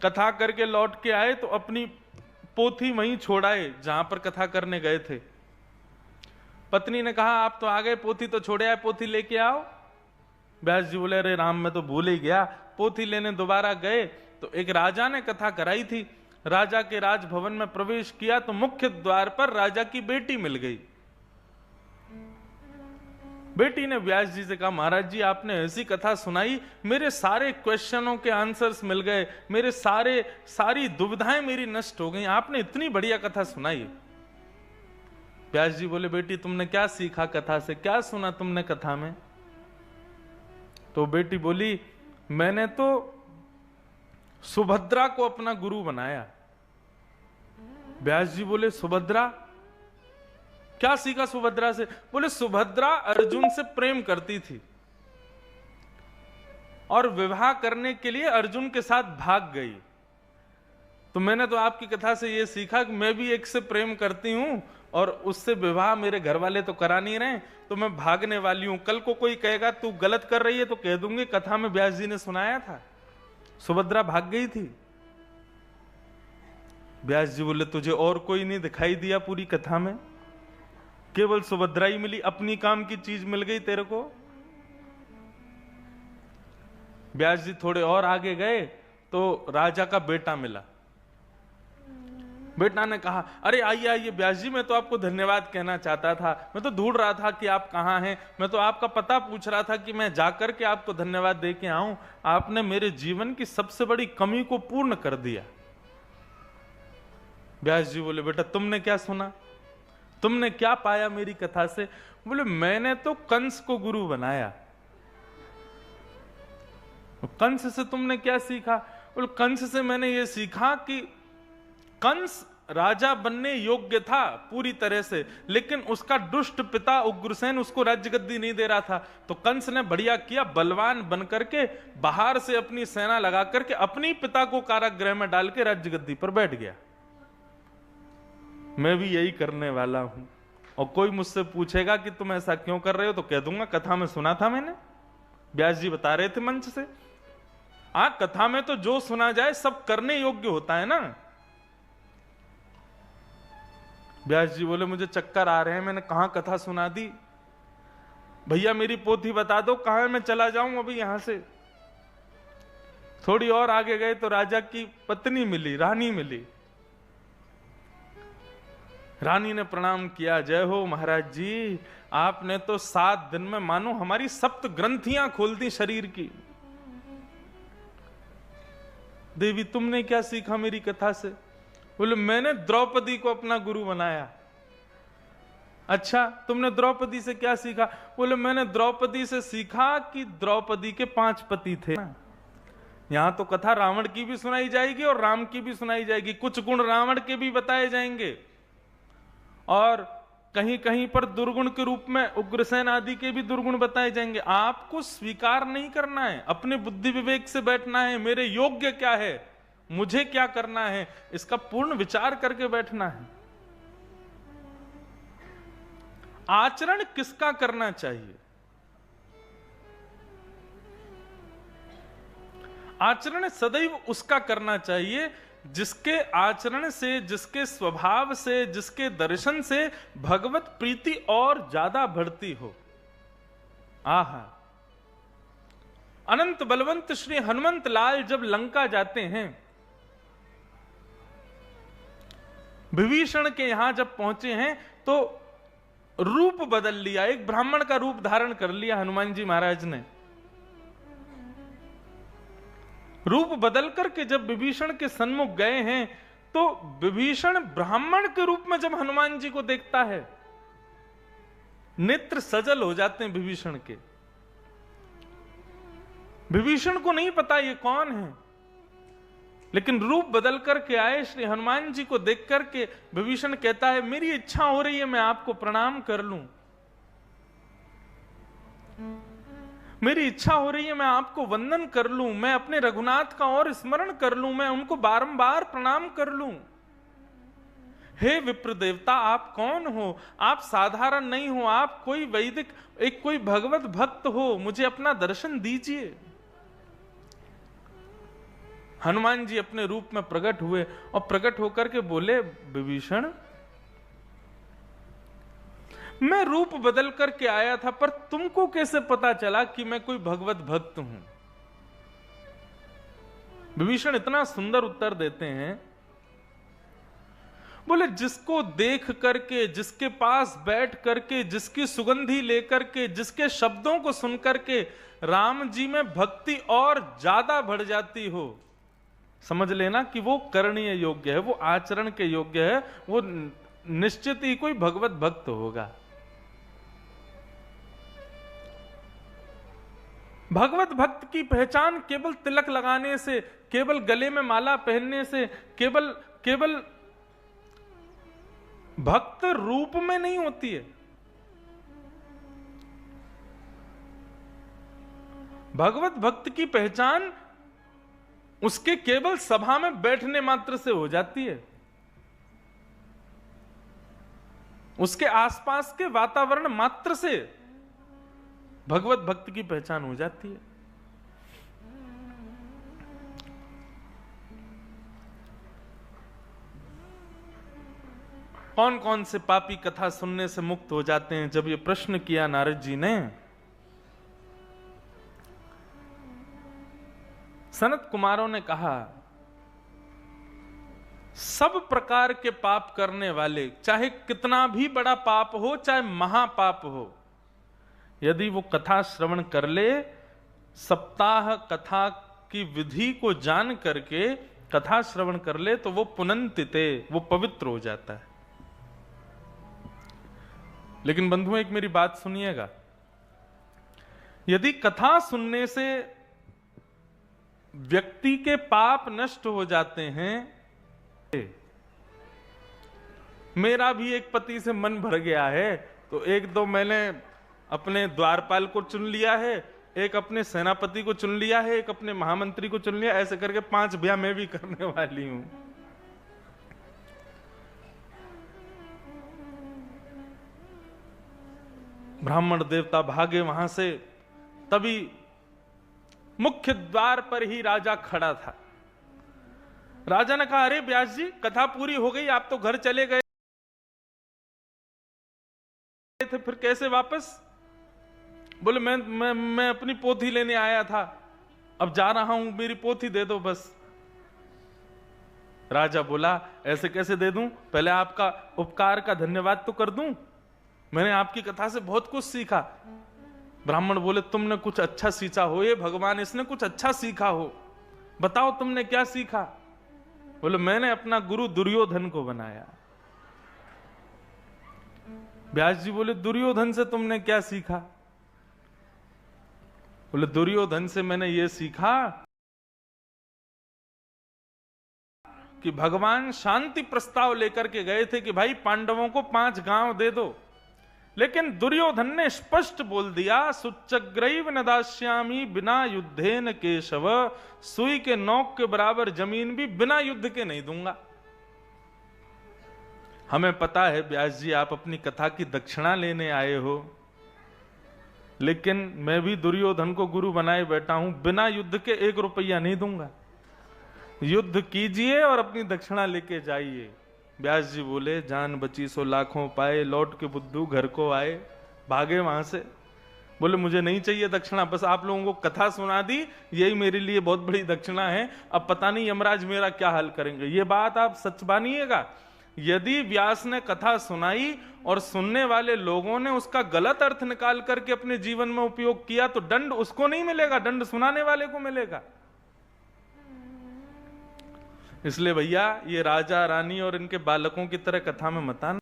कथा करके लौट के आए तो अपनी पोथी वहीं छोड़ाए जहां पर कथा करने गए थे। पत्नी ने कहा आप तो आ गए, पोथी तो छोड़े आए, पोथी लेके आओ। व्यास जी बोले अरे राम मैं तो भूल ही गया। पोथी लेने दोबारा गए तो एक राजा ने कथा कराई थी। राजा के राजभवन में प्रवेश किया तो मुख्य द्वार पर राजा की बेटी मिल गई। बेटी ने व्यास जी से कहा महाराज जी आपने ऐसी कथा सुनाई, मेरे सारे क्वेश्चनों के आंसर्स मिल गए, मेरे सारी दुविधाएं मेरी नष्ट हो गई, आपने इतनी बढ़िया कथा सुनाई। व्यास जी बोले बेटी तुमने क्या सीखा कथा से, क्या सुना तुमने कथा में? तो बेटी बोली मैंने तो सुभद्रा को अपना गुरु बनाया। व्यास जी बोले सुभद्रा, क्या सीखा सुभद्रा से? बोले सुभद्रा अर्जुन से प्रेम करती थी और विवाह करने के लिए अर्जुन के साथ भाग गई। तो मैंने तो आपकी कथा से यह सीखा कि मैं भी एक से प्रेम करती हूं और उससे विवाह मेरे घर वाले तो करा नहीं रहे, तो मैं भागने वाली हूं। कल को कोई कहेगा तू गलत कर रही है तो कह दूंगी कथा में व्यास जी ने सुनाया था, सुभद्रा भाग गई थी। व्यास जी बोले तुझे और कोई नहीं दिखाई दिया पूरी कथा में? केवल सुभद्रा ही मिली, अपनी काम की चीज मिल गई तेरे को? व्यास जी थोड़े और आगे गए तो राजा का बेटा मिला। बेटा ने कहा अरे आइए आइए व्यास जी, मैं तो आपको धन्यवाद कहना चाहता था, मैं तो ढूंढ रहा था कि आप कहां हैं, मैं तो आपका पता पूछ रहा था कि मैं जाकर के आपको धन्यवाद दे के आऊं, आपने मेरे जीवन की सबसे बड़ी कमी को पूर्ण कर दिया। व्यास जी बोले बेटा तुमने क्या सुना, तुमने क्या पाया मेरी कथा से? बोले मैंने तो कंस को गुरु बनाया। कंस से तुमने क्या सीखा? बोले कंस से मैंने ये सीखा कि कंस राजा बनने योग्य था पूरी तरह से, लेकिन उसका दुष्ट पिता उग्रसेन उसको राज्य गद्दी नहीं दे रहा था। तो कंस ने बढ़िया किया, बलवान बनकर के बाहर से अपनी सेना लगा करके अपनी पिता को कारागृह में डाल के राज्य गद्दी पर बैठ गया। मैं भी यही करने वाला हूं। और कोई मुझसे पूछेगा कि तुम ऐसा क्यों कर रहे हो तो कह दूंगा कथा में सुना था मैंने, व्यास जी बता रहे थे मंच से। कथा में तो जो सुना जाए सब करने योग्य होता है ना। व्यास जी बोले मुझे चक्कर आ रहे हैं, मैंने कहां कथा सुना दी, भैया मेरी पोथी बता दो कहां मैं चला जाऊं अभी यहां से। थोड़ी और आगे गए तो राजा की पत्नी मिली, रानी मिली। रानी ने प्रणाम किया, जय हो महाराज जी, आपने तो 7 दिन में मानो हमारी 7 ग्रंथियां खोल दी शरीर की। देवी तुमने क्या सीखा मेरी कथा से? बोले मैंने द्रौपदी को अपना गुरु बनाया। अच्छा तुमने द्रौपदी से क्या सीखा? बोले मैंने द्रौपदी से सीखा कि द्रौपदी के 5 पति थे। यहां तो कथा रावण की भी सुनाई जाएगी और राम की भी सुनाई जाएगी, कुछ गुण रावण के भी बताए जाएंगे और कहीं कहीं पर दुर्गुण के रूप में उग्रसेन आदि के भी दुर्गुण बताए जाएंगे। आपको स्वीकार नहीं करना है, अपने बुद्धि विवेक से बैठना है, मेरे योग्य क्या है, मुझे क्या करना है, इसका पूर्ण विचार करके बैठना है। आचरण किसका करना चाहिए? आचरण सदैव उसका करना चाहिए जिसके आचरण से, जिसके स्वभाव से, जिसके दर्शन से भगवत प्रीति और ज्यादा बढ़ती हो। आहा, अनंत बलवंत श्री हनुमंत लाल जब लंका जाते हैं, विभीषण के यहां जब पहुंचे हैं तो रूप बदल लिया, एक ब्राह्मण का रूप धारण कर लिया हनुमान जी महाराज ने। रूप बदल करके जब विभीषण के सन्मुख गए हैं तो विभीषण ब्राह्मण के रूप में जब हनुमान जी को देखता है, नेत्र सजल हो जाते हैं विभीषण के। विभीषण को नहीं पता ये कौन है, लेकिन रूप बदल करके आए श्री हनुमान जी को देख करके विभीषण कहता है मेरी इच्छा हो रही है मैं आपको प्रणाम कर लूं, मेरी इच्छा हो रही है मैं आपको वंदन कर लूं, मैं अपने रघुनाथ का और स्मरण कर लूं, मैं उनको बारंबार प्रणाम कर लूं। हे विप्र देवता आप कौन हो? आप साधारण नहीं हो, आप कोई वैदिक, एक कोई भगवत भक्त हो, मुझे अपना दर्शन दीजिए। हनुमान जी अपने रूप में प्रकट हुए और प्रकट होकर के बोले, विभीषण मैं रूप बदल करके आया था, पर तुमको कैसे पता चला कि मैं कोई भगवत भक्त हूं? विभीषण इतना सुंदर उत्तर देते हैं, बोले जिसको देख करके, जिसके पास बैठ करके, जिसकी सुगंधी लेकर के, जिसके शब्दों को सुन करके राम जी में भक्ति और ज्यादा बढ़ जाती हो, समझ लेना कि वो करणीय योग्य है, वो आचरण के योग्य है, वो निश्चित ही कोई भगवत भक्त होगा। भगवत भक्त की पहचान केवल तिलक लगाने से, केवल गले में माला पहनने से, केवल भक्त रूप में नहीं होती है। भगवत भक्त की पहचान उसके केवल सभा में बैठने मात्र से हो जाती है, उसके आसपास के वातावरण मात्र से भगवत भक्त की पहचान हो जाती है। कौन कौन से पापी कथा सुनने से मुक्त हो जाते हैं? जब ये प्रश्न किया नारद जी ने, सनत कुमारों ने कहा, सब प्रकार के पाप करने वाले, चाहे कितना भी बड़ा पाप हो, चाहे महापाप हो, यदि वो कथा श्रवण कर ले, सप्ताह कथा की विधि को जान करके कथा श्रवण कर ले, तो वो पुनंतिते, वो पवित्र हो जाता है। लेकिन बंधुओं, एक मेरी बात सुनिएगा, यदि कथा सुनने से व्यक्ति के पाप नष्ट हो जाते हैं, मेरा भी एक पति से मन भर गया है, तो एक दो मैंने अपने द्वारपाल को चुन लिया है, एक अपने सेनापति को चुन लिया है, एक अपने महामंत्री को चुन लिया, ऐसे करके 5 ब्याह मैं भी करने वाली हूं। ब्राह्मण देवता भागे वहां से, तभी मुख्य द्वार पर ही राजा खड़ा था। राजा ने कहा, अरे व्यास जी, कथा पूरी हो गई, आप तो घर चले गए थे, फिर कैसे वापस? बोले मैं अपनी पोथी लेने आया था, अब जा रहा हूं, मेरी पोथी दे दो बस। राजा बोला, ऐसे कैसे दे दूं? पहले आपका उपकार का धन्यवाद तो कर दूं, मैंने आपकी कथा से बहुत कुछ सीखा। ब्राह्मण बोले, तुमने कुछ अच्छा सीखा हो, ये भगवान इसने कुछ अच्छा सीखा हो, बताओ तुमने क्या सीखा? बोले, मैंने अपना गुरु दुर्योधन को बनाया। व्यास जी बोले, दुर्योधन से तुमने क्या सीखा? बोले, दुर्योधन से मैंने ये सीखा कि भगवान शांति प्रस्ताव लेकर के गए थे कि भाई पांडवों को 5 गांव दे दो, लेकिन दुर्योधन ने स्पष्ट बोल दिया, सुच्चग्रैव न दास्यामि बिना युद्धेन केशव, सुई के नोक के बराबर जमीन भी बिना युद्ध के नहीं दूंगा। हमें पता है व्यास जी, आप अपनी कथा की दक्षिणा लेने आए हो, लेकिन मैं भी दुर्योधन को गुरु बनाए बैठा हूं, बिना युद्ध के 1 रुपया नहीं दूंगा। युद्ध कीजिए और अपनी दक्षिणा लेके जाइए। व्यास जी बोले, जान बची सो लाखों पाए, लौट के बुद्धू घर को आए। भागे वहां से, बोले मुझे नहीं चाहिए दक्षिणा, बस आप लोगों को कथा सुना दी, यही मेरे लिए बहुत बड़ी दक्षिणा है। अब पता नहीं यमराज मेरा क्या हाल करेंगे। ये बात आप सच मानिएगा, यदि व्यास ने कथा सुनाई और सुनने वाले लोगों ने उसका गलत अर्थ निकाल करके अपने जीवन में उपयोग किया, तो दंड उसको नहीं मिलेगा, दंड सुनाने वाले को मिलेगा। इसलिए भैया, ये राजा रानी और इनके बालकों की तरह कथा में मत आना।